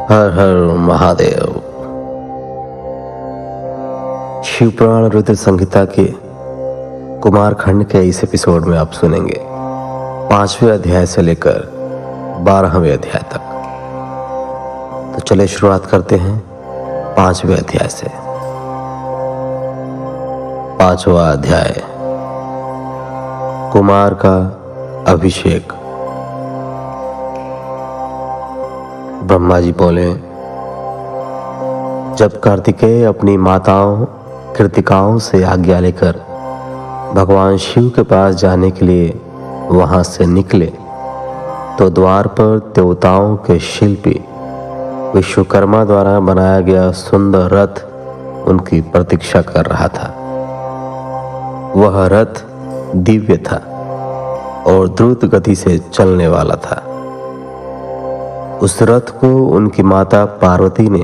हर हर महादेव। शिवपुराण रुद्र संहिता के कुमारखंड के इस एपिसोड में आप सुनेंगे 5वें अध्याय से लेकर 12वें अध्याय तक। तो चलिए शुरुआत करते हैं 5वें अध्याय से। 5वां अध्याय, कुमार का अभिषेक। ब्रह्मा जी बोले, जब कार्तिकेय अपनी माताओं कृतिकाओं से आज्ञा लेकर भगवान शिव के पास जाने के लिए वहां से निकले तो द्वार पर देवताओं के शिल्पी विश्वकर्मा द्वारा बनाया गया सुंदर रथ उनकी प्रतीक्षा कर रहा था। वह रथ दिव्य था और द्रुत गति से चलने वाला था। उस रथ को उनकी माता पार्वती ने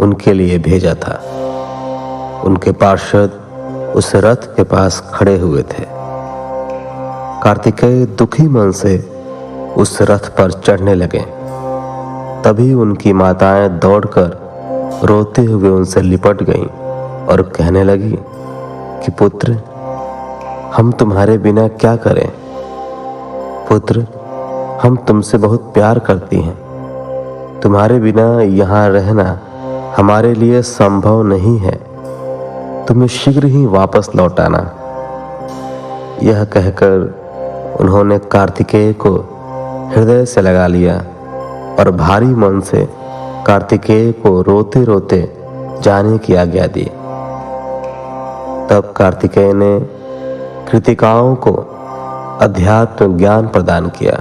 उनके लिए भेजा था। उनके पार्षद उस रथ के पास खड़े हुए थे। कार्तिकेय दुखी मन से उस रथ पर चढ़ने लगे। तभी उनकी माताएं दौड़कर रोते हुए उनसे लिपट गईं और कहने लगी कि पुत्र, हम तुम्हारे बिना क्या करें? पुत्र, हम तुमसे बहुत प्यार करती हैं। तुम्हारे बिना यहाँ रहना हमारे लिए संभव नहीं है। तुम्हें शीघ्र ही वापस लौट आना। यह कहकर उन्होंने कार्तिकेय को हृदय से लगा लिया और भारी मन से कार्तिकेय को रोते रोते जाने की आज्ञा दी। तब कार्तिकेय ने कृतिकाओं को अध्यात्म ज्ञान प्रदान किया।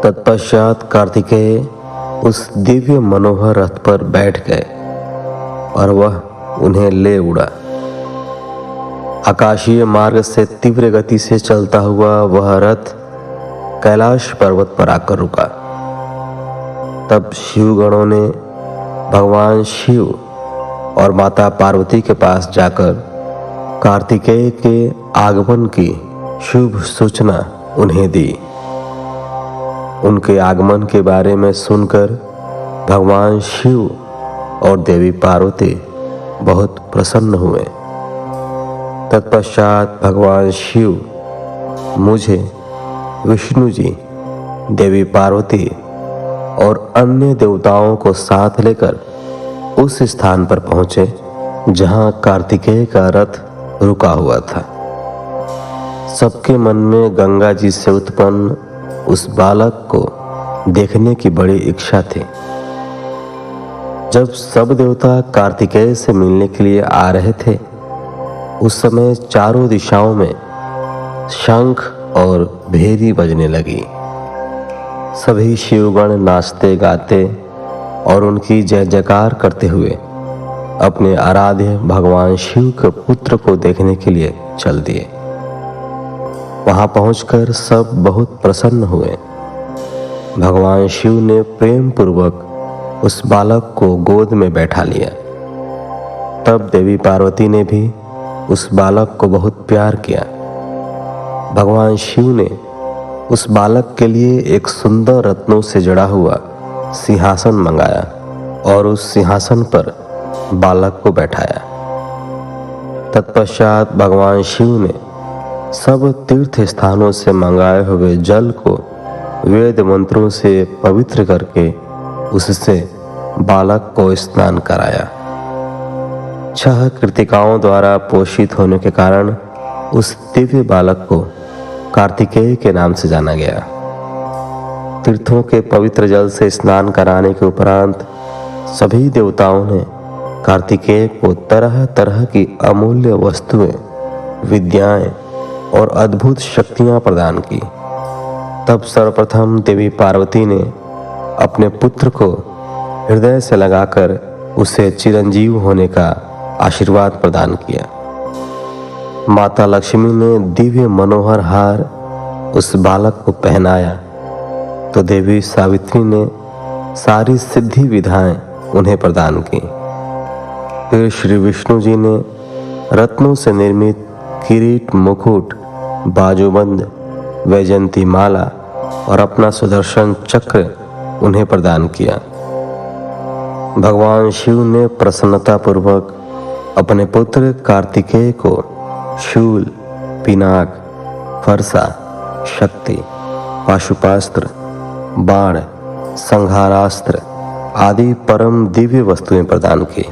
तत्पश्चात कार्तिकेय उस दिव्य मनोहर रथ पर बैठ गए और वह उन्हें ले उड़ा। आकाशीय मार्ग से तीव्र गति से चलता हुआ वह रथ कैलाश पर्वत पर आकर रुका। तब शिवगणों ने भगवान शिव और माता पार्वती के पास जाकर कार्तिकेय के आगमन की शुभ सूचना उन्हें दी। उनके आगमन के बारे में सुनकर भगवान शिव और देवी पार्वती बहुत प्रसन्न हुए। तत्पश्चात भगवान शिव मुझे, विष्णु जी, देवी पार्वती और अन्य देवताओं को साथ लेकर उस स्थान पर पहुंचे जहां कार्तिकेय का रथ रुका हुआ था। सबके मन में गंगा जी से उत्पन्न उस बालक को देखने की बड़ी इच्छा थी। जब सब देवता कार्तिकेय से मिलने के लिए आ रहे थे, उस समय चारों दिशाओं में शंख और भेरी बजने लगी। सभी शिवगण नाचते गाते और उनकी जय जयकार करते हुए अपने आराध्य भगवान शिव के पुत्र को देखने के लिए चल दिए। वहां पहुंचकर सब बहुत प्रसन्न हुए। भगवान शिव ने प्रेम पूर्वक उस बालक को गोद में बैठा लिया। तब देवी पार्वती ने भी उस बालक को बहुत प्यार किया। भगवान शिव ने उस बालक के लिए एक सुंदर रत्नों से जड़ा हुआ सिंहासन मंगाया और उस सिंहासन पर बालक को बैठाया। तत्पश्चात भगवान शिव ने सब तीर्थ स्थानों से मंगाए हुए जल को वेद मंत्रों से पवित्र करके उससे बालक को स्नान कराया। 6 कृतिकाओं द्वारा पोषित होने के कारण उस दिव्य बालक को कार्तिकेय के नाम से जाना गया। तीर्थों के पवित्र जल से स्नान कराने के उपरांत सभी देवताओं ने कार्तिकेय को तरह तरह की अमूल्य वस्तुएं, विद्याएं और अद्भुत शक्तियां प्रदान की। तब सर्वप्रथम देवी पार्वती ने अपने पुत्र को हृदय से लगाकर उसे चिरंजीव होने का आशीर्वाद प्रदान किया। माता लक्ष्मी ने दिव्य मनोहर हार उस बालक को पहनाया तो देवी सावित्री ने सारी सिद्धि विधाएं उन्हें प्रदान की। फिर श्री विष्णु जी ने रत्नों से निर्मित किरीट, मुकुट, बाजूबंद, वैजंती माला और अपना सुदर्शन चक्र उन्हें प्रदान किया। भगवान शिव ने प्रसन्नतापूर्वक अपने पुत्र कार्तिकेय को शूल, पिनाक, फरसा, शक्ति, पाशुपास्त्र, बाण, संहारास्त्र आदि परम दिव्य वस्तुएं प्रदान की।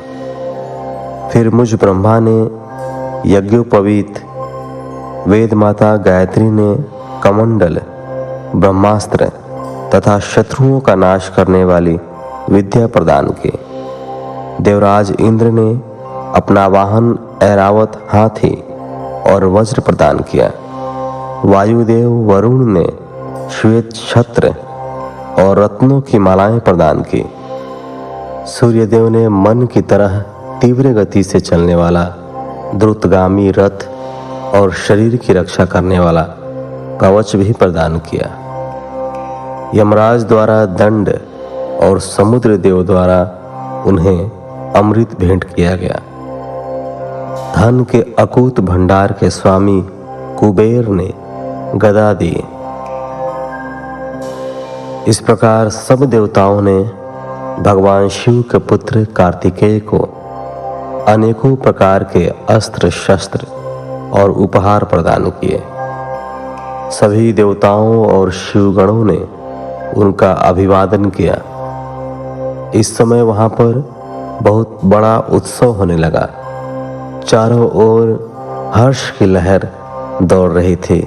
फिर मुझ ब्रह्मा ने यज्ञोपवीत, वेद माता गायत्री ने कमंडल, ब्रह्मास्त्र तथा शत्रुओं का नाश करने वाली विद्या प्रदान की। देवराज इंद्र ने अपना वाहन ऐरावत हाथी और वज्र प्रदान किया। वायुदेव वरुण ने श्वेत छत्र और रत्नों की मालाएं प्रदान की। सूर्यदेव ने मन की तरह तीव्र गति से चलने वाला द्रुतगामी रथ और शरीर की रक्षा करने वाला कवच भी प्रदान किया। यमराज द्वारा दंड और समुद्र देव द्वारा उन्हें अमृत भेंट किया गया। धन के अकूत भंडार के स्वामी कुबेर ने गदा दी। इस प्रकार सब देवताओं ने भगवान शिव के पुत्र कार्तिकेय को अनेकों प्रकार के अस्त्र शस्त्र और उपहार प्रदान किए। सभी देवताओं और शिवगणों ने उनका अभिवादन किया। इस समय वहां पर बहुत बड़ा उत्सव होने लगा। चारों ओर हर्ष की लहर दौड़ रही थी।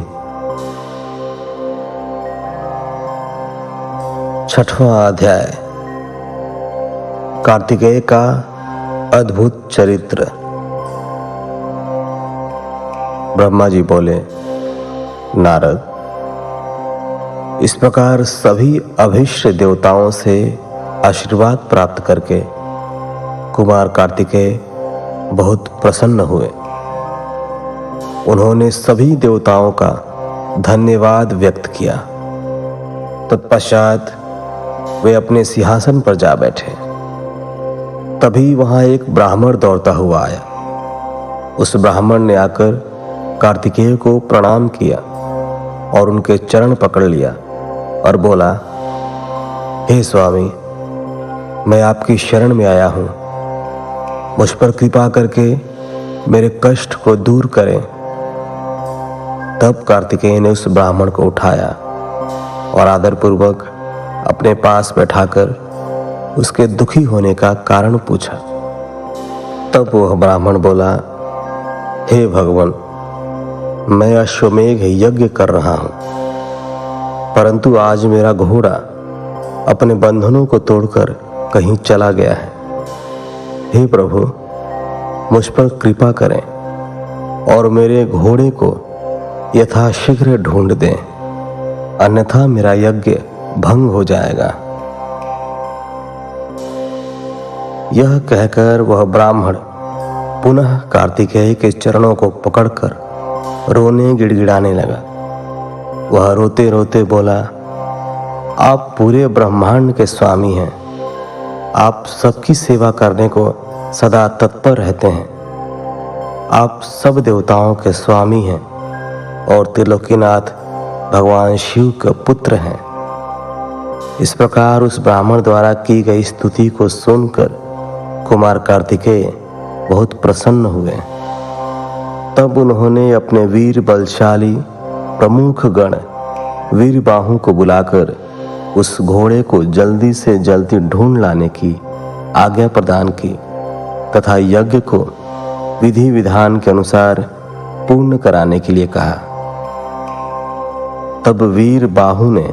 6वां अध्याय, कार्तिकेय का अद्भुत चरित्र। ब्रह्मा जी बोले, नारद, इस प्रकार सभी अभीष्ट देवताओं से आशीर्वाद प्राप्त करके कुमार कार्तिकेय बहुत प्रसन्न हुए। उन्होंने सभी देवताओं का धन्यवाद व्यक्त किया। तत्पश्चात वे अपने सिंहासन पर जा बैठे। तभी वहां एक ब्राह्मण दौड़ता हुआ आया। उस ब्राह्मण ने आकर कार्तिकेय को प्रणाम किया और उनके चरण पकड़ लिया और बोला, हे स्वामी, मैं आपकी शरण में आया हूं। मुझ पर कृपा करके मेरे कष्ट को दूर करें। तब कार्तिकेय ने उस ब्राह्मण को उठाया और आदरपूर्वक अपने पास बैठाकर उसके दुखी होने का कारण पूछा। तब वह ब्राह्मण बोला, हे भगवान, मैं अश्वमेघ यज्ञ कर रहा हूं, परंतु आज मेरा घोड़ा अपने बंधनों को तोड़कर कहीं चला गया है। हे प्रभु, मुझ पर कृपा करें और मेरे घोड़े को यथाशीघ्र ढूंढ दें, अन्यथा मेरा यज्ञ भंग हो जाएगा। यह कहकर वह ब्राह्मण पुनः कार्तिकेय के चरणों को पकड़कर रोने गिड़गिड़ाने लगा। वह रोते रोते बोला, आप पूरे ब्रह्मांड के स्वामी हैं। आप सबकी सेवा करने को सदा तत्पर रहते हैं। आप सब देवताओं के स्वामी हैं और त्रिलोकीनाथ भगवान शिव के पुत्र हैं। इस प्रकार उस ब्राह्मण द्वारा की गई स्तुति को सुनकर कुमार कार्तिकेय बहुत प्रसन्न हुए। तब उन्होंने अपने वीर बलशाली प्रमुख गण वीरबाहु को बुलाकर उस घोड़े को जल्दी से जल्दी ढूंढ लाने की आज्ञा प्रदान की तथा यज्ञ को विधि विधान के अनुसार पूर्ण कराने के लिए कहा। तब वीरबाहु ने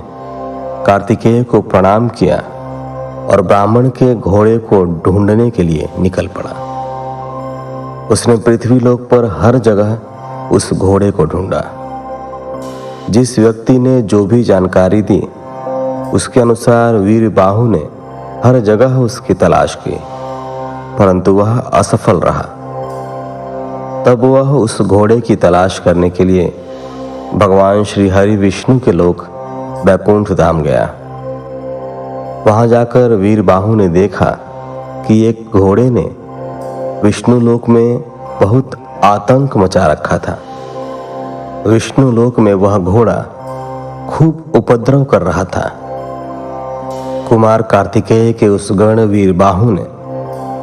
कार्तिकेय को प्रणाम किया और ब्राह्मण के घोड़े को ढूंढने के लिए निकल पड़ा। उसने पृथ्वीलोक पर हर जगह उस घोड़े को ढूंढा। जिस व्यक्ति ने जो भी जानकारी दी, उसके अनुसार वीरबाहु ने हर जगह उसकी तलाश की, परंतु वह असफल रहा। तब वह उस घोड़े की तलाश करने के लिए भगवान श्री हरि विष्णु के लोक वैकुंठ धाम गया। वहां जाकर वीरबाहु ने देखा कि एक घोड़े ने विष्णु लोक में बहुत आतंक मचा रखा था। विष्णु लोक में वह घोड़ा खूब उपद्रव कर रहा था। कुमार कार्तिकेय के उस गण वीरबाहु ने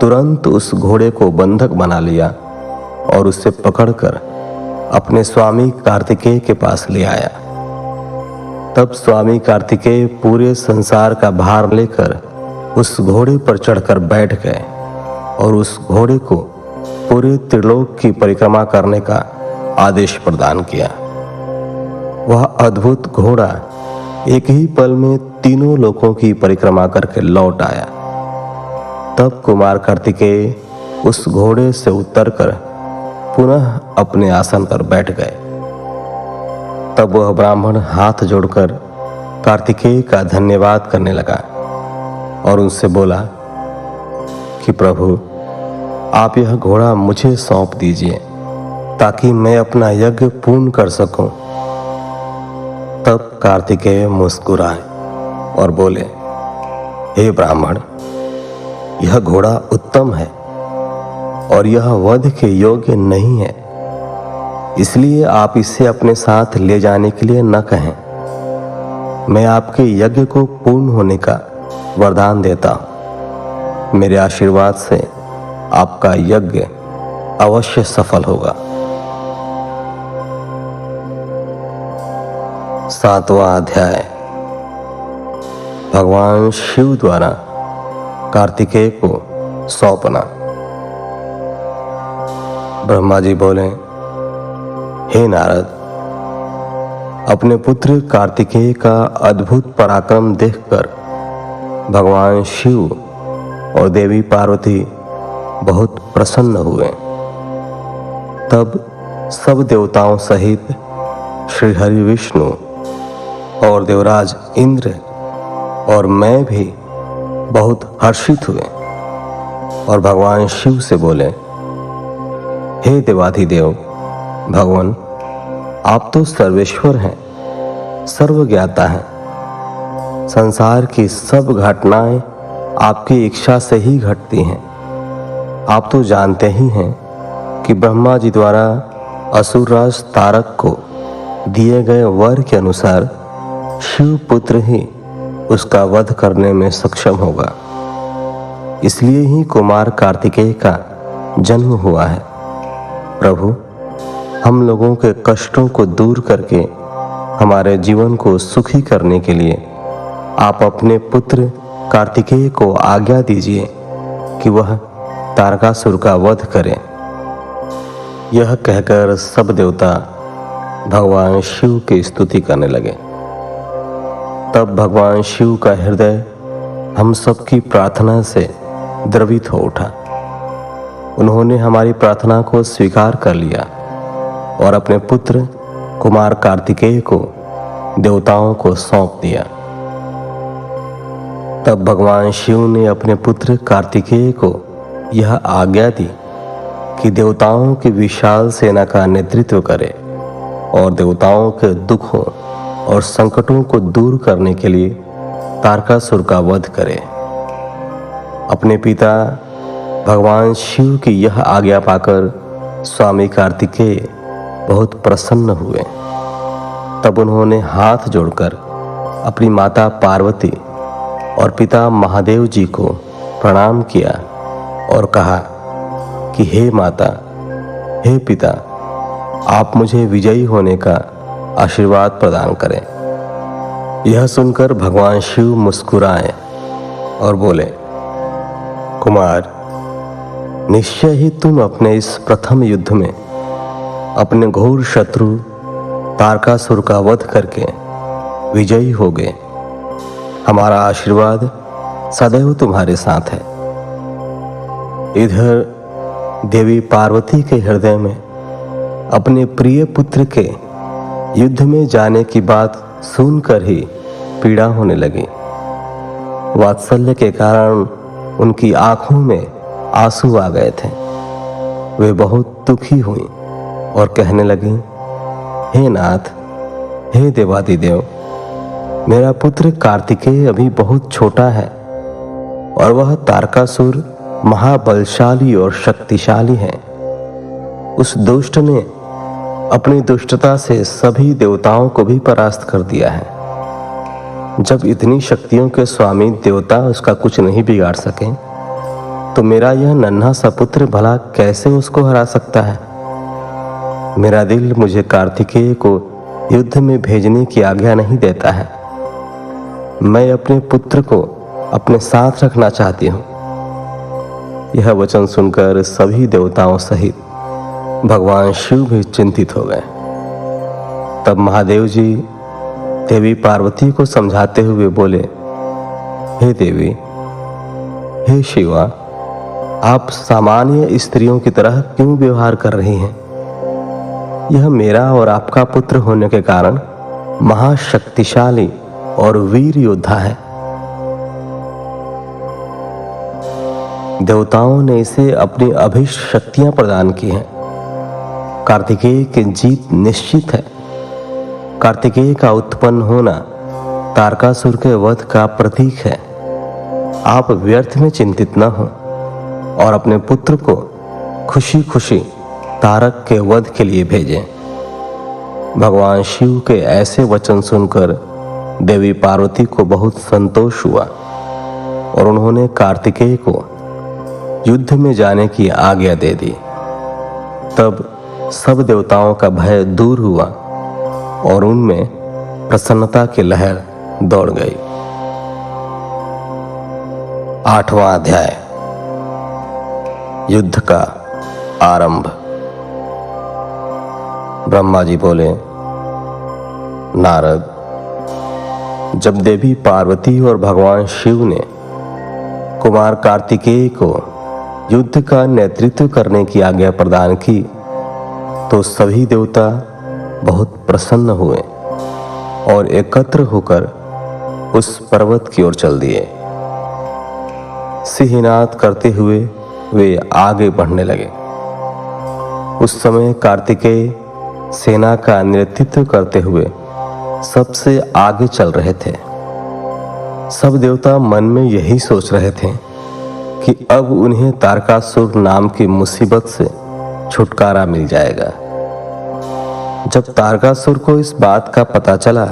तुरंत उस घोड़े को बंधक बना लिया और उसे पकड़कर अपने स्वामी कार्तिकेय के पास ले आया। तब स्वामी कार्तिकेय पूरे संसार का भार लेकर उस घोड़े पर चढ़कर बैठ गए और उस घोड़े को पूरे त्रिलोक की परिक्रमा करने का आदेश प्रदान किया। वह अद्भुत घोड़ा एक ही पल में तीनों लोकों की परिक्रमा करके लौट आया। तब कुमार कार्तिकेय उस घोड़े से उतरकर पुनः अपने आसन पर बैठ गए। तब वह ब्राह्मण हाथ जोड़कर कार्तिकेय का धन्यवाद करने लगा और उनसे बोला कि प्रभु, आप यह घोड़ा मुझे सौंप दीजिए ताकि मैं अपना यज्ञ पूर्ण कर सकूं। तब कार्तिकेय मुस्कुराए और बोले, हे ब्राह्मण, यह घोड़ा उत्तम है और यह वध के योग्य नहीं है, इसलिए आप इसे अपने साथ ले जाने के लिए न कहें। मैं आपके यज्ञ को पूर्ण होने का वरदान देता हूं। मेरे आशीर्वाद से आपका यज्ञ अवश्य सफल होगा। 7वां अध्याय। भगवान शिव द्वारा कार्तिकेय को सौंपना। ब्रह्मा जी बोले, हे नारद, अपने पुत्र कार्तिकेय का अद्भुत पराक्रम देखकर भगवान शिव और देवी पार्वती बहुत प्रसन्न हुए। तब सब देवताओं सहित श्री हरि विष्णु और देवराज इंद्र और मैं भी बहुत हर्षित हुए और भगवान शिव से बोले, हे देवाधिदेव भगवान, आप तो सर्वेश्वर हैं, सर्वज्ञाता हैं। संसार की सब घटनाएं आपकी इच्छा से ही घटती हैं। आप तो जानते ही हैं कि ब्रह्मा जी द्वारा असुरराज तारक को दिए गए वर के अनुसार शिव पुत्र ही उसका वध करने में सक्षम होगा। इसलिए ही कुमार कार्तिकेय का जन्म हुआ है। प्रभु, हम लोगों के कष्टों को दूर करके हमारे जीवन को सुखी करने के लिए आप अपने पुत्र कार्तिकेय को आज्ञा दीजिए कि वह तारकासुर का वध करे। यह कहकर सब देवता भगवान शिव की स्तुति करने लगे। तब भगवान शिव का हृदय हम सबकी प्रार्थना से द्रवित हो उठा। उन्होंने हमारी प्रार्थना को स्वीकार कर लिया और अपने पुत्र कुमार कार्तिकेय को देवताओं को सौंप दिया। तब भगवान शिव ने अपने पुत्र कार्तिकेय को यह आज्ञा दी कि देवताओं की विशाल सेना का नेतृत्व करे और देवताओं के दुखों और संकटों को दूर करने के लिए तारकासुर का वध करे। अपने पिता भगवान शिव की यह आज्ञा पाकर स्वामी कार्तिकेय बहुत प्रसन्न हुए। तब उन्होंने हाथ जोड़कर अपनी माता पार्वती और पिता महादेव जी को प्रणाम किया और कहा कि हे माता, हे पिता, आप मुझे विजयी होने का आशीर्वाद प्रदान करें। यह सुनकर भगवान शिव मुस्कुराए और बोले, कुमार, निश्चय ही तुम अपने इस प्रथम युद्ध में अपने घोर शत्रु तारकासुर का वध करके विजयी हो गए। हमारा आशीर्वाद सदैव तुम्हारे साथ है। इधर देवी पार्वती के हृदय में अपने प्रिय पुत्र के युद्ध में जाने की बात सुनकर ही पीड़ा होने लगी। वात्सल्य के कारण उनकी आंखों में आंसू आ गए थे। वे बहुत दुखी हुई और कहने लगी, हे नाथ, हे देवादिदेव, मेरा पुत्र कार्तिकेय अभी बहुत छोटा है और वह तारकासुर महाबलशाली और शक्तिशाली है। उस दुष्ट ने अपनी दुष्टता से सभी देवताओं को भी परास्त कर दिया है। जब इतनी शक्तियों के स्वामी देवता उसका कुछ नहीं बिगाड़ सके, तो मेरा यह नन्हा सा पुत्र भला कैसे उसको हरा सकता है। मेरा दिल मुझे कार्तिकेय को युद्ध में भेजने की आज्ञा नहीं देता है। मैं अपने पुत्र को अपने साथ रखना चाहती हूँ। यह वचन सुनकर सभी देवताओं सहित भगवान शिव भी चिंतित हो गए। तब महादेव जी देवी पार्वती को समझाते हुए बोले, हे देवी, हे शिवा, आप सामान्य स्त्रियों की तरह क्यों व्यवहार कर रही हैं? यह मेरा और आपका पुत्र होने के कारण महाशक्तिशाली और वीर योद्धा है। देवताओं ने इसे अपनी अभिष्ट शक्तियां प्रदान की हैं। कार्तिकेय की जीत निश्चित है। कार्तिकेय का उत्पन्न होना तारकासुर के वध का प्रतीक है। आप व्यर्थ में चिंतित न हो और अपने पुत्र को खुशी खुशी तारक के वध के लिए भेजें। भगवान शिव के ऐसे वचन सुनकर देवी पार्वती को बहुत संतोष हुआ और उन्होंने कार्तिकेय को युद्ध में जाने की आज्ञा दे दी। तब सब देवताओं का भय दूर हुआ और उनमें प्रसन्नता की लहर दौड़ गई। 8वां अध्याय, युद्ध का आरंभ। ब्रह्मा जी बोले, नारद, जब देवी पार्वती और भगवान शिव ने कुमार कार्तिकेय को युद्ध का नेतृत्व करने की आज्ञा प्रदान की तो सभी देवता बहुत प्रसन्न हुए और एकत्र होकर उस पर्वत की ओर चल दिए। सिंहनाद करते हुए वे आगे बढ़ने लगे। उस समय कार्तिकेय सेना का नेतृत्व करते हुए सबसे आगे चल रहे थे। सब देवता मन में यही सोच रहे थे कि अब उन्हें तारकासुर नाम की मुसीबत से छुटकारा मिल जाएगा। जब तारकासुर को इस बात का पता चला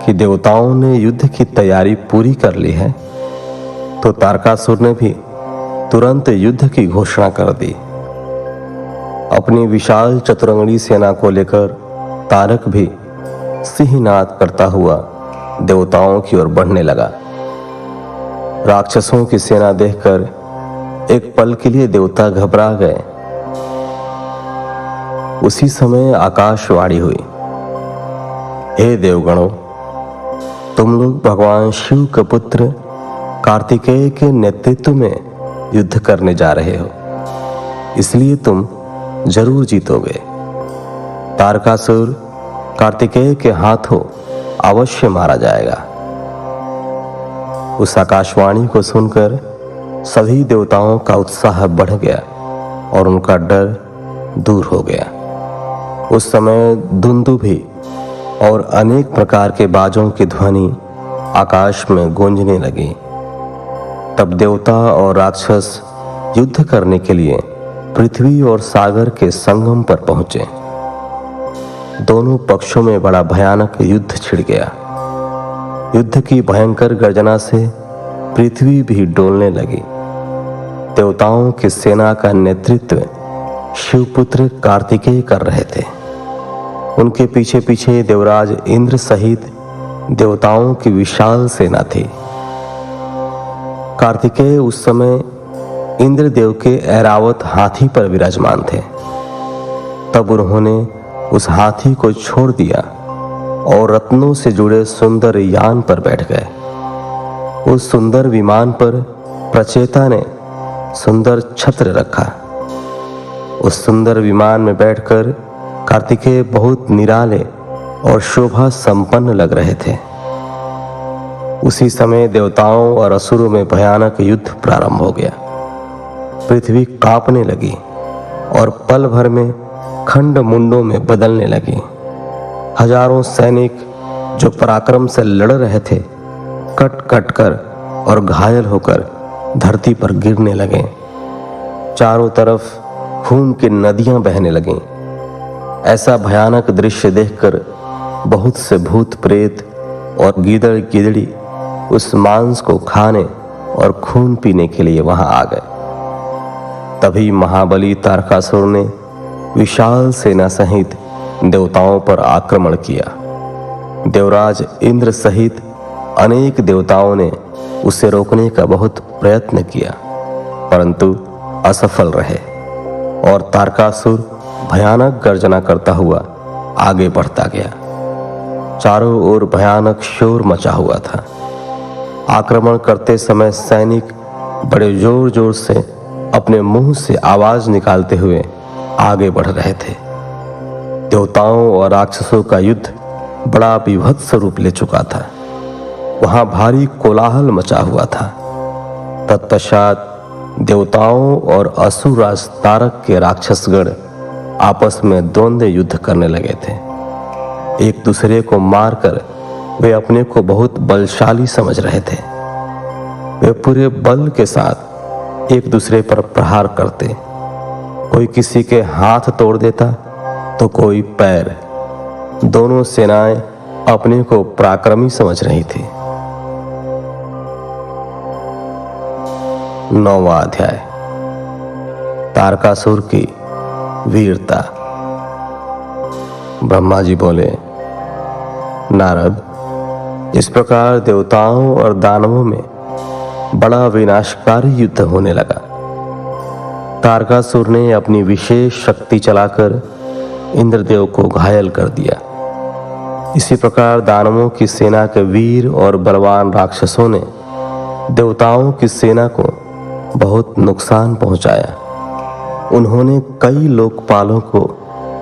कि देवताओं ने युद्ध की तैयारी पूरी कर ली है, तो तारकासुर ने भी तुरंत युद्ध की घोषणा कर दी। अपनी विशाल चतुरंगड़ी सेना को लेकर तारक भी सिंहनाद करता हुआ देवताओं की ओर बढ़ने लगा। राक्षसों की सेना देखकर एक पल के लिए देवता घबरा गए। उसी समय आकाशवाणी हुई, हे देवगणों, तुम लोग भगवान शिव के पुत्र कार्तिकेय के नेतृत्व में युद्ध करने जा रहे हो, इसलिए तुम जरूर जीतोगे। तारकासुर कार्तिकेय के हाथों अवश्य मारा जाएगा। उस आकाशवाणी को सुनकर सभी देवताओं का उत्साह बढ़ गया और उनका डर दूर हो गया। उस समय दुंदुभी और अनेक प्रकार के बाजों की ध्वनि आकाश में गूंजने लगी। तब देवता और राक्षस युद्ध करने के लिए पृथ्वी और सागर के संगम पर पहुंचे। दोनों पक्षों में बड़ा भयानक युद्ध छिड़ गया। युद्ध की भयंकर गर्जना से पृथ्वी भी डोलने लगी। देवताओं की सेना का नेतृत्व शिवपुत्र कार्तिकेय कर रहे थे। उनके पीछे पीछे देवराज इंद्र सहित देवताओं की विशाल सेना थी। कार्तिकेय उस समय इंद्रदेव के ऐरावत हाथी पर विराजमान थे। तब उन्होंने उस हाथी को छोड़ दिया और रत्नों से जुड़े सुंदर यान पर बैठ गए। उस सुंदर विमान पर प्रचेता ने सुंदर छत्र रखा। उस सुंदर विमान में बैठकर कार्तिकेय बहुत निराले और शोभा संपन्न लग रहे थे। उसी समय देवताओं और असुरों में भयानक युद्ध प्रारंभ हो गया। पृथ्वी कांपने लगी और पल भर में खंड मुंडों में बदलने लगी। हजारों सैनिक जो पराक्रम से लड़ रहे थे कट कट कर और घायल होकर धरती पर गिरने लगे। चारों तरफ खून की नदियां बहने लगीं। ऐसा भयानक दृश्य देखकर बहुत से भूत प्रेत और गीदड़ गिदड़ी उस मांस को खाने और खून पीने के लिए वहां आ गए। तभी महाबली तारकासुर ने विशाल सेना सहित देवताओं पर आक्रमण किया। देवराज इंद्र सहित अनेक देवताओं ने उसे रोकने का बहुत प्रयत्न किया, परंतु असफल रहे और तारकासुर भयानक गर्जना करता हुआ आगे बढ़ता गया। चारों ओर भयानक शोर मचा हुआ था। आक्रमण करते समय सैनिक बड़े जोर जोर से अपने मुंह से आवाज निकालते हुए आगे बढ़ रहे थे। देवताओं और राक्षसों का युद्ध बड़ा विभत्स रूप ले चुका था। वहां भारी कोलाहल मचा हुआ था। तत्पश्चात देवताओं और असुरराज तारक के राक्षसगण आपस में द्वंद्व युद्ध करने लगे थे। एक दूसरे को मारकर वे अपने को बहुत बलशाली समझ रहे थे। वे पूरे बल के साथ एक दूसरे पर प्रहार करते। कोई किसी के हाथ तोड़ देता तो कोई पैर। दोनों सेनाएं अपने को पराक्रमी समझ रही थी। 9वां अध्याय, तारकासुर की वीरता। ब्रह्मा जी बोले, नारद, इस प्रकार देवताओं और दानवों में बड़ा विनाशकारी युद्ध होने लगा। तारकासुर ने अपनी विशेष शक्ति चलाकर इंद्रदेव को घायल कर दिया। इसी प्रकार दानवों की सेना के वीर और बलवान राक्षसों ने देवताओं की सेना को बहुत नुकसान पहुंचाया। उन्होंने कई लोकपालों को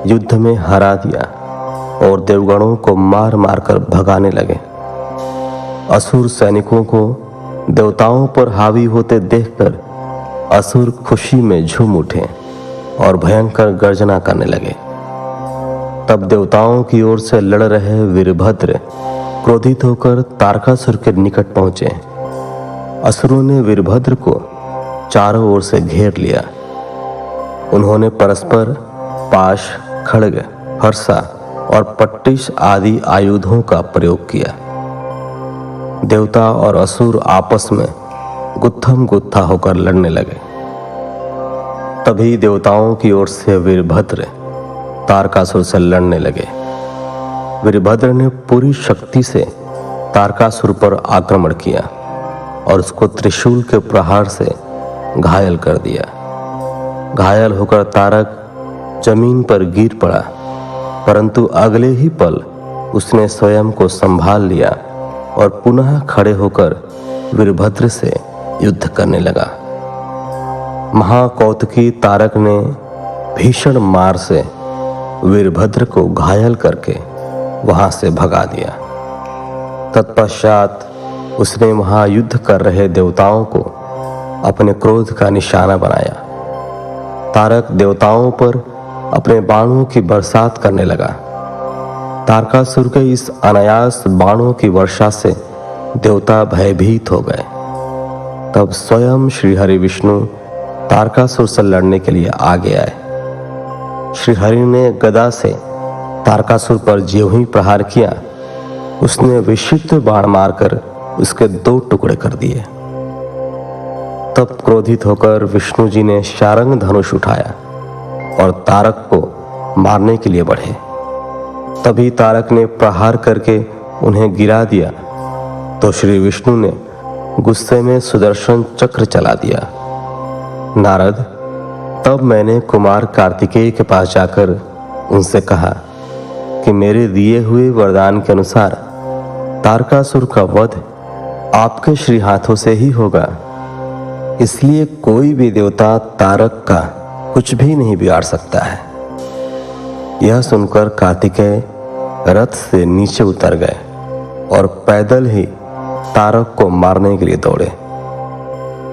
युद्ध में हरा दिया और देवगणों को मार मार कर भगाने लगे। असुर सैनिकों को देवताओं पर हावी होते देखकर असुर खुशी में झूम उठे और भयंकर गर्जना करने लगे। तब देवताओं की ओर से लड़ रहे वीरभद्र क्रोधित होकर तारकासुर के निकट पहुंचे। असुरों ने वीरभद्र को चारों ओर से घेर लिया। उन्होंने परस्पर पाश, खड्ग, फरसा और पट्टिश आदि आयुधों का प्रयोग किया। देवता और असुर आपस में गुत्थम गुत्था होकर लड़ने लगे। तभी देवताओं की ओर से वीरभद्र तारकासुर से लड़ने लगे। वीरभद्र ने पूरी शक्ति से तारकासुर पर आक्रमण किया और उसको त्रिशूल के प्रहार से घायल कर दिया। घायल होकर तारक जमीन पर गिर पड़ा, परंतु अगले ही पल उसने स्वयं को संभाल लिया और पुनः खड़े होकर वीरभद्र से युद्ध करने लगा। महाकौतुकी तारक ने भीषण मार से वीरभद्र को घायल करके वहां से भगा दिया। तत्पश्चात उसने वहां युद्ध कर रहे देवताओं को अपने क्रोध का निशाना बनाया। तारक देवताओं पर अपने बाणों की बरसात करने लगा। तारकासुर के इस अनायास बाणों की वर्षा से देवता भयभीत हो गए। तब स्वयं श्री हरि विष्णु तारकासुर से लड़ने के लिए आगे आए। श्री हरि ने गदा से तारकासुर पर ज्यों ही प्रहार किया, उसने विशिष्ट बाण मारकर उसके 2 टुकड़े कर दिए। तब क्रोधित होकर विष्णु जी ने शारंग धनुष उठाया और तारक को मारने के लिए बढ़े। तभी तारक ने प्रहार करके उन्हें गिरा दिया तो श्री विष्णु ने गुस्से में सुदर्शन चक्र चला दिया। नारद, तब मैंने कुमार कार्तिकेय के पास जाकर उनसे कहा कि मेरे दिए हुए वरदान के अनुसार तारकासुर का वध आपके श्री हाथों से ही होगा, इसलिए कोई भी देवता तारक का कुछ भी नहीं बिगाड़ सकता है। यह सुनकर कार्तिकेय रथ से नीचे उतर गए और पैदल ही तारक को मारने के लिए दौड़े।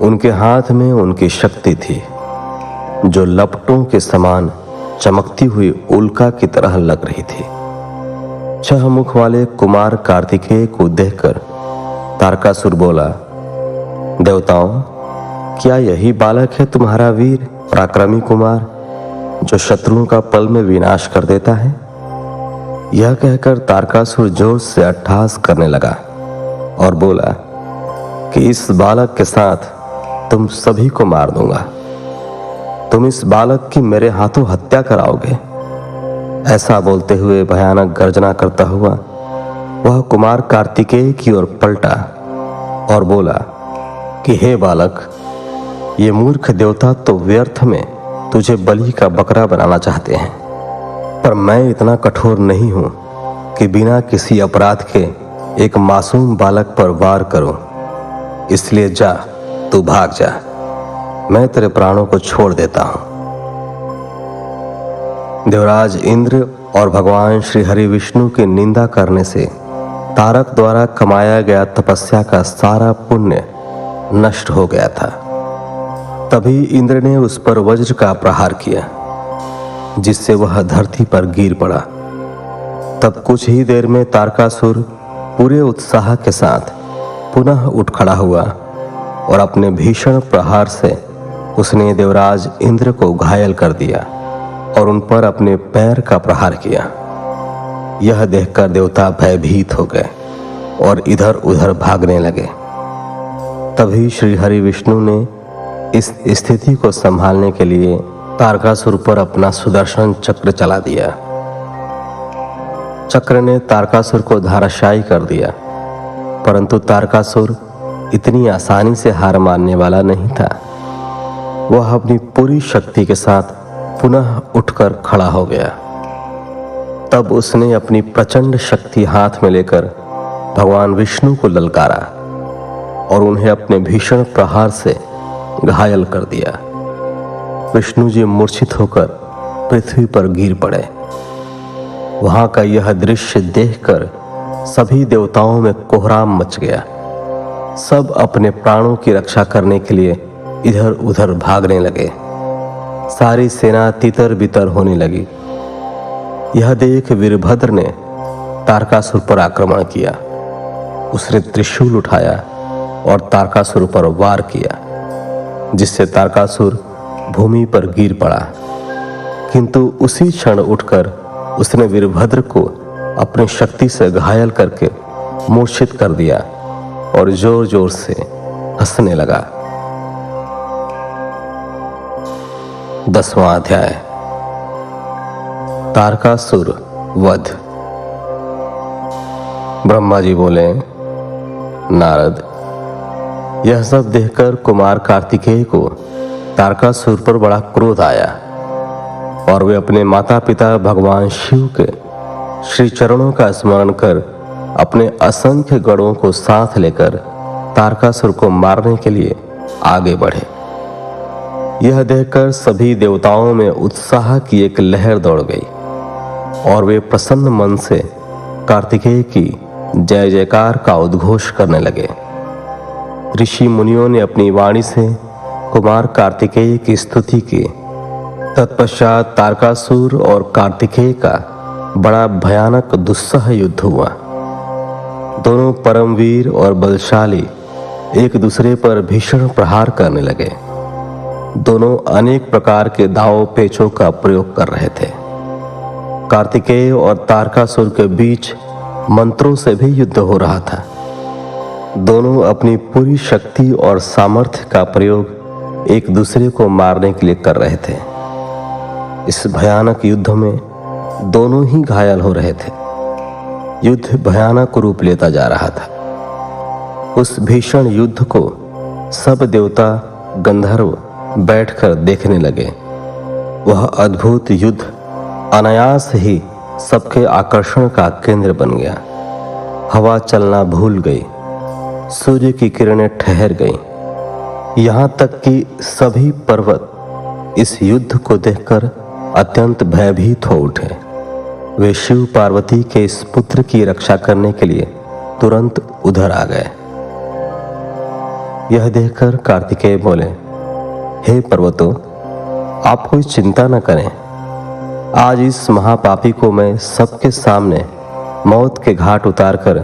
उनके हाथ में उनकी शक्ति थी जो लपटों के समान चमकती हुई उल्का की तरह लग रही थी। 6 मुख वाले कुमार कार्तिकेय को देखकर तारकासुर बोला, देवताओं, क्या यही बालक है तुम्हारा वीर पराक्रमी कुमार जो शत्रुओं का पल में विनाश कर देता है? यह कहकर तारकासुर जोर से अट्टहास करने लगा और बोला कि इस बालक के साथ तुम सभी को मार दूंगा। तुम इस बालक की मेरे हाथों हत्या कराओगे। ऐसा बोलते हुए भयानक गर्जना करता हुआ वह कुमार कार्तिकेय की ओर पलटा और बोला कि हे बालक, ये मूर्ख देवता तो व्यर्थ में तुझे बलि का बकरा बनाना चाहते हैं, पर मैं इतना कठोर नहीं हूं कि बिना किसी अपराध के एक मासूम बालक पर वार करूं। इसलिए जा, तू भाग जा, मैं तेरे प्राणों को छोड़ देता हूं। देवराज इंद्र और भगवान श्री हरि विष्णु की निंदा करने से तारक द्वारा कमाया गया तपस्या का सारा पुण्य नष्ट हो गया था। तभी इंद्र ने उस पर वज्र का प्रहार किया, जिससे वह धरती पर गिर पड़ा। तब कुछ ही देर में तारकासुर पूरे उत्साह के साथ पुनः उठ खड़ा हुआ और अपने भीषण प्रहार से उसने देवराज इंद्र को घायल कर दिया और उन पर अपने पैर का प्रहार किया। यह देखकर देवता भयभीत हो गए और इधर उधर भागने लगे। तभी श्री हरि विष्णु ने इस स्थिति को संभालने के लिए तारकासुर पर अपना सुदर्शन चक्र चला दिया। चक्र ने तारकासुर को धराशायी कर दिया, परंतु तारकासुर इतनी आसानी से हार मानने वाला नहीं था। वह अपनी पूरी शक्ति के साथ पुनः उठकर खड़ा हो गया। तब उसने अपनी प्रचंड शक्ति हाथ में लेकर भगवान विष्णु को ललकारा और उन्हें अपने भीषण प्रहार से घायल कर दिया। विष्णु जी मूर्छित होकर पृथ्वी पर गिर पड़े। वहां का यह दृश्य देखकर सभी देवताओं में कोहराम मच गया। सब अपने प्राणों की रक्षा करने के लिए इधर उधर भागने लगे। सारी सेना तितर बितर होने लगी। यह देख वीरभद्र ने तारकासुर पर आक्रमण किया। उसने त्रिशूल उठाया और तारकासुर पर वार किया, जिससे तारकासुर भूमि पर गिर पड़ा। किंतु उसी क्षण उठकर उसने वीरभद्र को अपनी शक्ति से घायल करके मूर्छित कर दिया और जोर जोर से हंसने लगा। 10वां अध्याय, तारकासुर वध। ब्रह्मा जी बोले, नारद, यह सब देखकर कुमार कार्तिकेय को तारकासुर पर बड़ा क्रोध आया और वे अपने माता पिता भगवान शिव के श्री चरणों का स्मरण कर अपने असंख्य गणों को साथ लेकर तारकासुर को मारने के लिए आगे बढ़े। यह देखकर सभी देवताओं में उत्साह की एक लहर दौड़ गई और वे प्रसन्न मन से कार्तिकेय की जय जयकार का उद्घोष करने लगे। ऋषि मुनियों ने अपनी वाणी से कुमार कार्तिकेय की स्तुति की। तत्पश्चात तारकासुर और कार्तिकेय का बड़ा भयानक दुस्सह युद्ध हुआ। दोनों परमवीर और बलशाली एक दूसरे पर भीषण प्रहार करने लगे। दोनों अनेक प्रकार के दांव पेचों का प्रयोग कर रहे थे। कार्तिकेय और तारकासुर के बीच मंत्रों से भी युद्ध हो रहा था। दोनों अपनी पूरी शक्ति और सामर्थ्य का प्रयोग एक दूसरे को मारने के लिए कर रहे थे। इस भयानक युद्ध में दोनों ही घायल हो रहे थे। युद्ध भयानक रूप लेता जा रहा था। उस भीषण युद्ध को सब देवता गंधर्व बैठकर देखने लगे। वह अद्भुत युद्ध अनायास ही सबके आकर्षण का केंद्र बन गया। हवा चलना भूल गई, सूर्य की किरणें ठहर गईं। यहाँ तक कि सभी पर्वत इस युद्ध को देखकर अत्यंत भयभीत हो उठे। वे शिव पार्वती के इस पुत्र की रक्षा करने के लिए तुरंत उधर आ गए। यह देखकर कार्तिकेय बोले, हे पर्वतों, आप कोई चिंता न करें। आज इस महापापी को मैं सबके सामने मौत के घाट उतारकर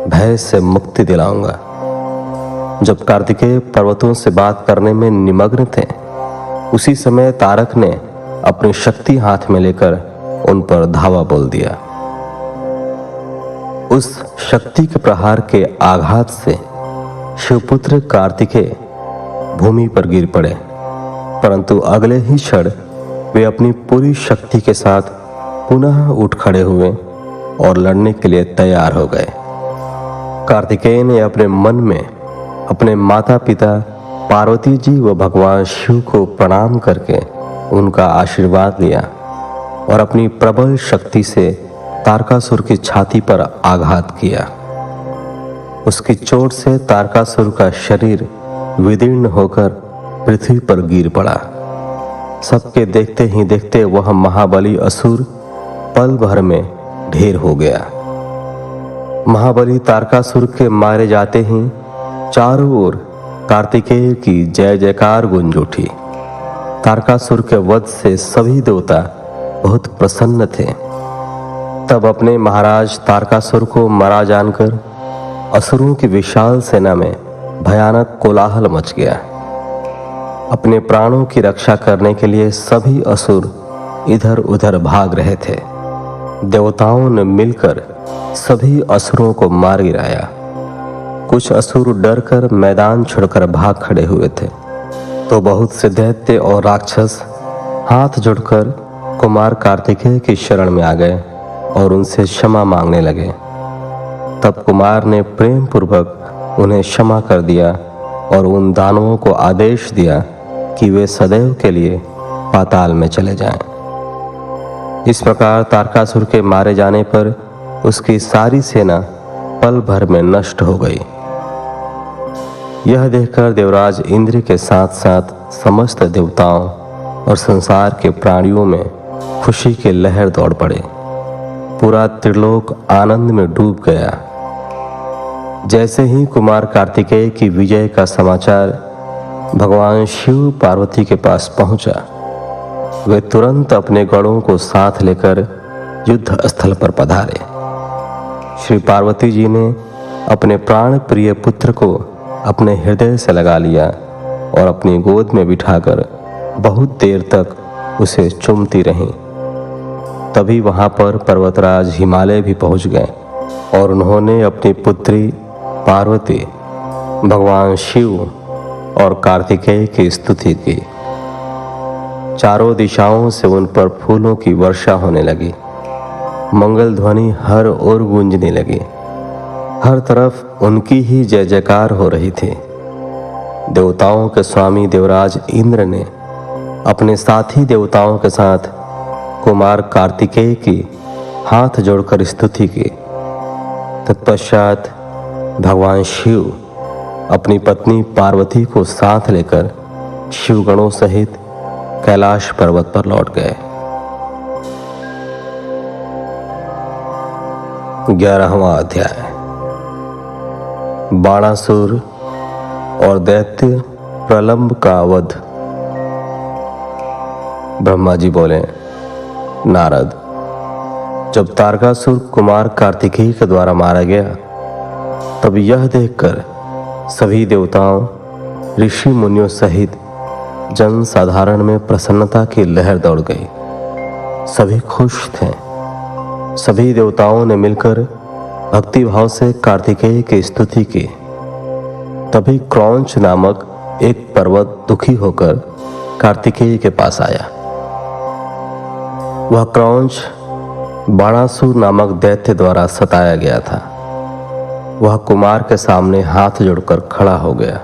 भय से मुक्ति दिलाऊंगा। जब कार्तिकेय पर्वतों से बात करने में निमग्न थे, उसी समय तारक ने अपनी शक्ति हाथ में लेकर उन पर धावा बोल दिया। उस शक्ति के प्रहार के आघात से शिवपुत्र कार्तिकेय भूमि पर गिर पड़े परंतु अगले ही क्षण वे अपनी पूरी शक्ति के साथ पुनः उठ खड़े हुए और लड़ने के लिए तैयार हो गए। कार्तिकेय ने अपने मन में अपने माता पिता पार्वती जी व भगवान शिव को प्रणाम करके उनका आशीर्वाद लिया और अपनी प्रबल शक्ति से तारकासुर की छाती पर आघात किया। उसकी चोट से तारकासुर का शरीर विदीर्ण होकर पृथ्वी पर गिर पड़ा। सबके देखते ही देखते वह महाबली असुर पल भर में ढेर हो गया। महाबली तारकासुर के मारे जाते ही चारों ओर कार्तिकेय की जय जयकार गूंज उठी। तारकासुर के वध से सभी देवता बहुत प्रसन्न थे। तब अपने महाराज तारकासुर को मरा जानकर असुरों की विशाल सेना में भयानक कोलाहल मच गया। अपने प्राणों की रक्षा करने के लिए सभी असुर इधर उधर भाग रहे थे। देवताओं ने मिलकर सभी असुरों को मार गिराया। कुछ असुर डरकर मैदान छोड़कर भाग खड़े हुए थे, तो बहुत से दैत्य और राक्षस हाथ जोड़कर कुमार कार्तिकेय की शरण में आ गए और उनसे क्षमा मांगने लगे। तब कुमार ने प्रेम पूर्वक उन्हें क्षमा कर दिया और उन दानवों को आदेश दिया कि वे सदैव के लिए पाताल में चले जाएं। इस प्रकार तारकासुर के मारे जाने पर उसकी सारी सेना पल भर में नष्ट हो गई। यह देखकर देवराज इंद्र के साथ साथ समस्त देवताओं और संसार के प्राणियों में खुशी के लहर दौड़ पड़े। पूरा त्रिलोक आनंद में डूब गया। जैसे ही कुमार कार्तिकेय की विजय का समाचार भगवान शिव पार्वती के पास पहुंचा, वे तुरंत अपने गणों को साथ लेकर युद्ध स्थल पर पधारे। श्री पार्वती जी ने अपने प्राण प्रिय पुत्र को अपने हृदय से लगा लिया और अपनी गोद में बिठाकर बहुत देर तक उसे चूमती रहीं। तभी वहां पर पर्वतराज हिमालय भी पहुंच गए और उन्होंने अपनी पुत्री पार्वती, भगवान शिव और कार्तिकेय की स्तुति की। चारों दिशाओं से उन पर फूलों की वर्षा होने लगी। मंगल ध्वनि हर ओर गूंजने लगी। हर तरफ उनकी ही जय जयकार हो रही थी। देवताओं के स्वामी देवराज इंद्र ने अपने साथी देवताओं के साथ कुमार कार्तिकेय की हाथ जोड़कर स्तुति की। तत्पश्चात भगवान शिव अपनी पत्नी पार्वती को साथ लेकर शिवगणों सहित कैलाश पर्वत पर लौट गए। 11वां अध्याय। बाणासुर और दैत्य प्रलंब का वध। ब्रह्मा जी बोले, नारद, जब तारकासुर कुमार कार्तिकेय के द्वारा मारा गया, तब यह देखकर सभी देवताओं, ऋषि मुनियों सहित जन साधारण में प्रसन्नता की लहर दौड़ गई। सभी खुश थे। सभी देवताओं ने मिलकर भक्ति भाव से कार्तिकेय की स्तुति की। तभी क्रौंच नामक एक पर्वत दुखी होकर कार्तिकेय के पास आया। वह क्रौंच बाणासुर नामक दैत्य द्वारा सताया गया था। वह कुमार के सामने हाथ जोड़कर खड़ा हो गया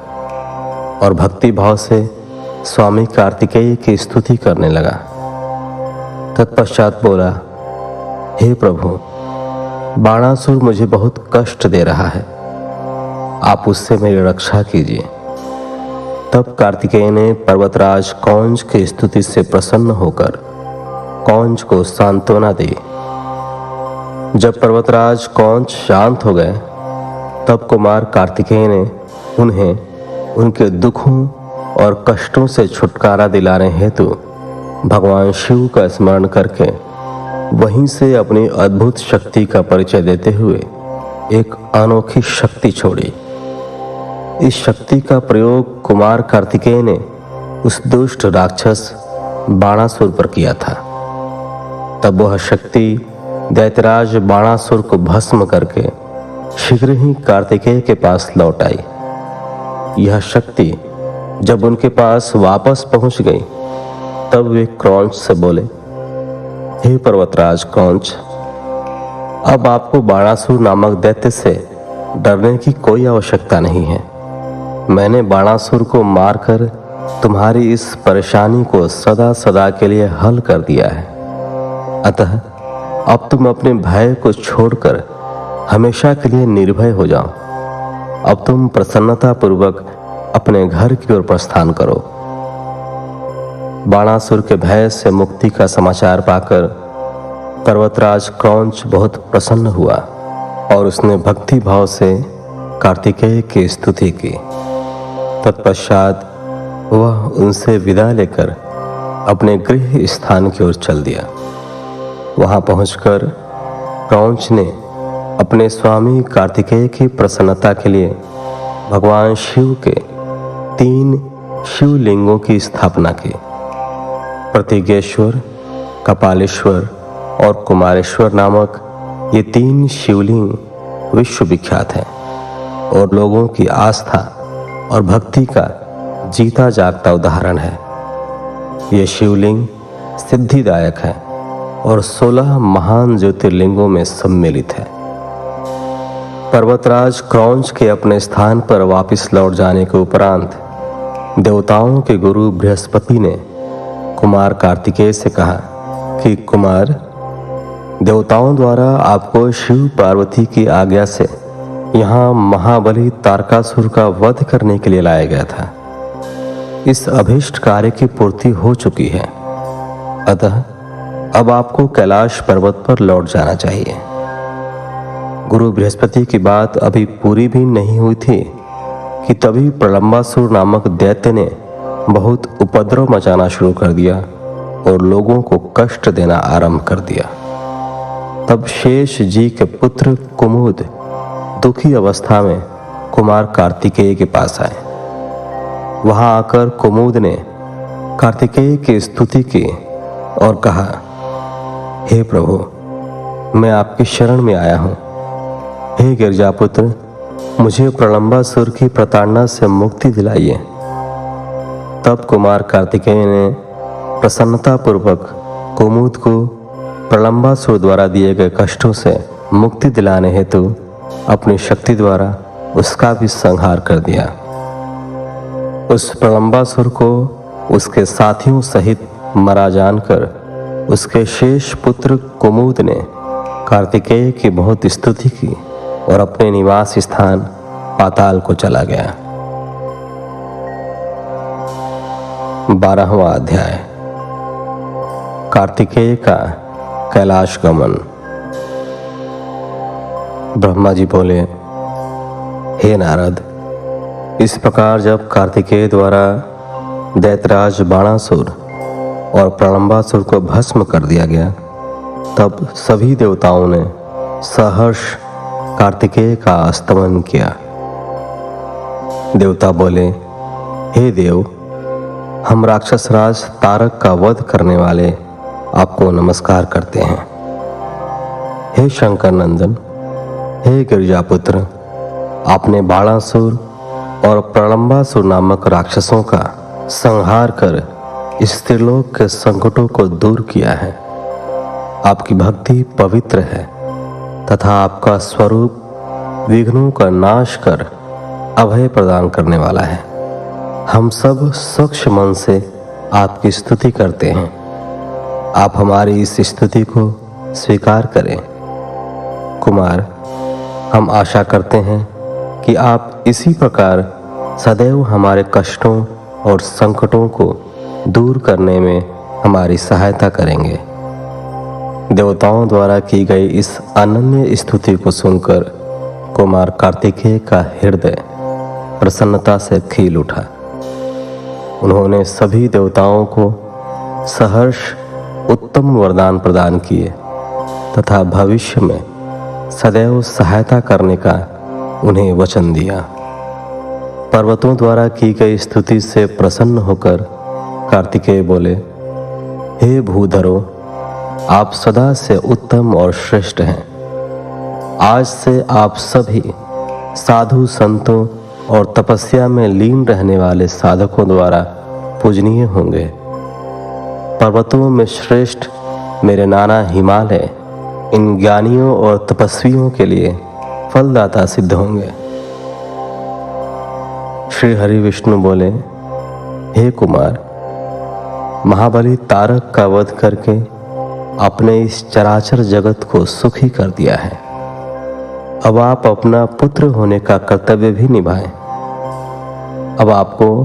और भक्ति भाव से स्वामी कार्तिकेय की स्तुति करने लगा। तत्पश्चात बोला, हे प्रभु, बाणासुर मुझे बहुत कष्ट दे रहा है, आप उससे मेरी रक्षा कीजिए। तब कार्तिकेय ने पर्वतराज कौंच की स्तुति से प्रसन्न होकर कौंच को सांत्वना दी। जब पर्वतराज कौंच शांत हो गए, तब कुमार कार्तिकेय ने उन्हें उनके दुखों और कष्टों से छुटकारा दिलाने हेतु भगवान शिव का स्मरण करके वहीं से अपनी अद्भुत शक्ति का परिचय देते हुए एक अनोखी शक्ति छोड़ी। इस शक्ति का प्रयोग कुमार कार्तिकेय ने उस दुष्ट राक्षस बाणासुर पर किया था। तब वह शक्ति दैत्यराज बाणासुर को भस्म करके शीघ्र ही कार्तिकेय के पास लौट आई। यह शक्ति जब उनके पास वापस पहुंच गई तब वे क्रौंच से बोले, हे पर्वतराज क्रौंच, अब आपको बाणासुर नामक दैत्य से डरने की कोई आवश्यकता नहीं है। मैंने बाणासुर को मारकर तुम्हारी इस परेशानी को सदा सदा के लिए हल कर दिया है। अतः अब तुम अपने भय को छोड़कर हमेशा के लिए निर्भय हो जाओ। अब तुम प्रसन्नता पूर्वक अपने घर की ओर प्रस्थान करो। बाणासुर के भय से मुक्ति का समाचार पाकर पर्वतराज क्रौंच बहुत प्रसन्न हुआ और उसने भक्ति भाव से कार्तिकेय की स्तुति की। तत्पश्चात वह उनसे विदा लेकर अपने गृह स्थान की ओर चल दिया। वहां पहुंचकर क्रौंच ने अपने स्वामी कार्तिकेय की प्रसन्नता के लिए भगवान शिव के 3 शिवलिंगों की स्थापना की। प्रतिज्ञेश्वर, कपालेश्वर और कुमारेश्वर नामक ये 3 शिवलिंग विश्व विख्यात हैं और लोगों की आस्था और भक्ति का जीता जागता उदाहरण है। ये शिवलिंग सिद्धिदायक है और 16 महान ज्योतिर्लिंगों में सम्मिलित है। पर्वतराज क्रौंच के अपने स्थान पर वापस लौट जाने के उपरांत देवताओं के गुरु बृहस्पति ने कुमार कार्तिकेय से कहा कि कुमार, देवताओं द्वारा आपको शिव पार्वती की आज्ञा से यहाँ महाबली तारकासुर का वध करने के लिए लाया गया था। इस अभीष्ट कार्य की पूर्ति हो चुकी है। अतः अब आपको कैलाश पर्वत पर लौट जाना चाहिए। गुरु बृहस्पति की बात अभी पूरी भी नहीं हुई थी कि तभी प्रलंबासुर नामक दैत्य ने बहुत उपद्रव मचाना शुरू कर दिया और लोगों को कष्ट देना आरंभ कर दिया। तब शेष जी के पुत्र कुमुद दुखी अवस्था में कुमार कार्तिकेय के पास आए। वहां आकर कुमुद ने कार्तिकेय की स्तुति की और कहा, हे प्रभु, मैं आपकी शरण में आया हूं। हे गिरजापुत्र, मुझे प्रलंबासुर की प्रताड़ना से मुक्ति दिलाइए। तब कुमार कार्तिकेय ने प्रसन्नतापूर्वक कुमुद को प्रलंबासुर द्वारा दिए गए कष्टों से मुक्ति दिलाने हेतु अपनी शक्ति द्वारा उसका भी संहार कर दिया। उस प्रलंबासुर को उसके साथियों सहित मरा जानकर उसके शेष पुत्र कुमुद ने कार्तिकेय की बहुत स्तुति की और अपने निवास स्थान पाताल को चला गया। 12वां अध्याय, कार्तिकेय का कैलाश गमन। ब्रह्मा जी बोले, हे नारद, इस प्रकार जब कार्तिकेय द्वारा दैत्यराज बाणासुर और प्रलंबासुर को भस्म कर दिया गया, तब सभी देवताओं ने सहर्ष कार्तिकेय का स्तमन किया। देवता बोले, हे देव, हम राक्षसराज तारक का वध करने वाले आपको नमस्कार करते हैं। हे शंकर नंदन, हे गिरजापुत्र, आपने बाणासुर और प्रलंबासुर नामक राक्षसों का संहार कर इस त्रिलोक के संकटों को दूर किया है। आपकी भक्ति पवित्र है तथा आपका स्वरूप विघ्नों का नाश कर अभय प्रदान करने वाला है। हम सब स्वच्छ मन से आपकी स्तुति करते हैं। आप हमारी इस स्तुति को स्वीकार करें। कुमार, हम आशा करते हैं कि आप इसी प्रकार सदैव हमारे कष्टों और संकटों को दूर करने में हमारी सहायता करेंगे। देवताओं द्वारा की गई इस अनन्य स्तुति को सुनकर कुमार कार्तिकेय का हृदय प्रसन्नता से खिल उठा। उन्होंने सभी देवताओं को सहर्ष उत्तम वरदान प्रदान किए तथा भविष्य में सदैव सहायता करने का उन्हें वचन दिया। पर्वतों द्वारा की गई स्तुति से प्रसन्न होकर कार्तिकेय बोले, हे भूधरो, आप सदा से उत्तम और श्रेष्ठ हैं। आज से आप सभी साधु संतों और तपस्या में लीन रहने वाले साधकों द्वारा पूजनीय होंगे। पर्वतों में श्रेष्ठ मेरे नाना हिमालय इन ज्ञानियों और तपस्वियों के लिए फलदाता सिद्ध होंगे। श्री हरि विष्णु बोले, हे कुमार, महाबली तारक का वध करके अपने इस चराचर जगत को सुखी कर दिया है। अब आप अपना पुत्र होने का कर्तव्य भी निभाएं। अब आपको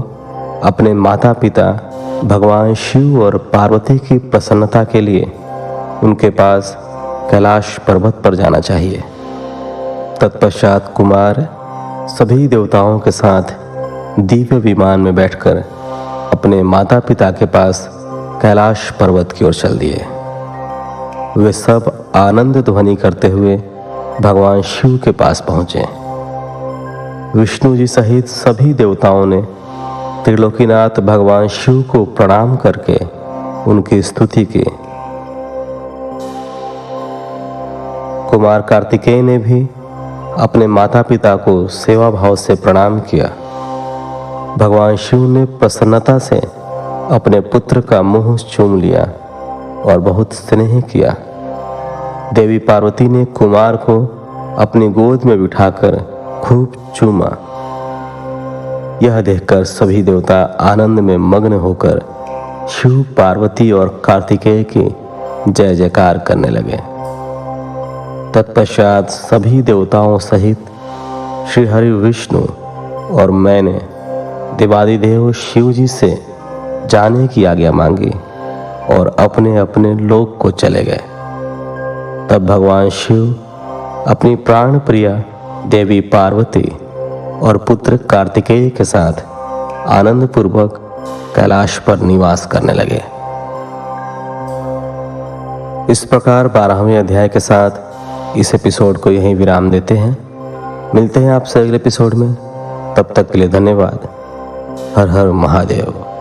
अपने माता पिता भगवान शिव और पार्वती की प्रसन्नता के लिए उनके पास कैलाश पर्वत पर जाना चाहिए। तत्पश्चात कुमार सभी देवताओं के साथ दिव्य विमान में बैठकर अपने माता पिता के पास कैलाश पर्वत की ओर चल दिए। वे सब आनंद ध्वनि करते हुए भगवान शिव के पास पहुंचे। विष्णु जी सहित सभी देवताओं ने त्रिलोकीनाथ भगवान शिव को प्रणाम करके उनकी स्तुति की। कुमार कार्तिकेय ने भी अपने माता पिता को सेवा भाव से प्रणाम किया। भगवान शिव ने प्रसन्नता से अपने पुत्र का मुंह चूम लिया और बहुत स्नेह किया। देवी पार्वती ने कुमार को अपनी गोद में बिठाकर खूब चूमा। यह देखकर सभी देवता आनंद में मग्न होकर शिव, पार्वती और कार्तिकेय की जय जयकार करने लगे। तत्पश्चात सभी देवताओं सहित श्री हरि विष्णु और मैंने देवादिदेव शिव जी से जाने की आज्ञा मांगी और अपने अपने लोक को चले गए। तब भगवान शिव अपनी प्राण प्रिया देवी पार्वती और पुत्र कार्तिकेय के साथ आनंद पूर्वक कैलाश पर निवास करने लगे। इस प्रकार 12वें अध्याय के साथ इस एपिसोड को यहीं विराम देते हैं। मिलते हैं आपसे अगले एपिसोड में। तब तक के लिए धन्यवाद। हर हर महादेव।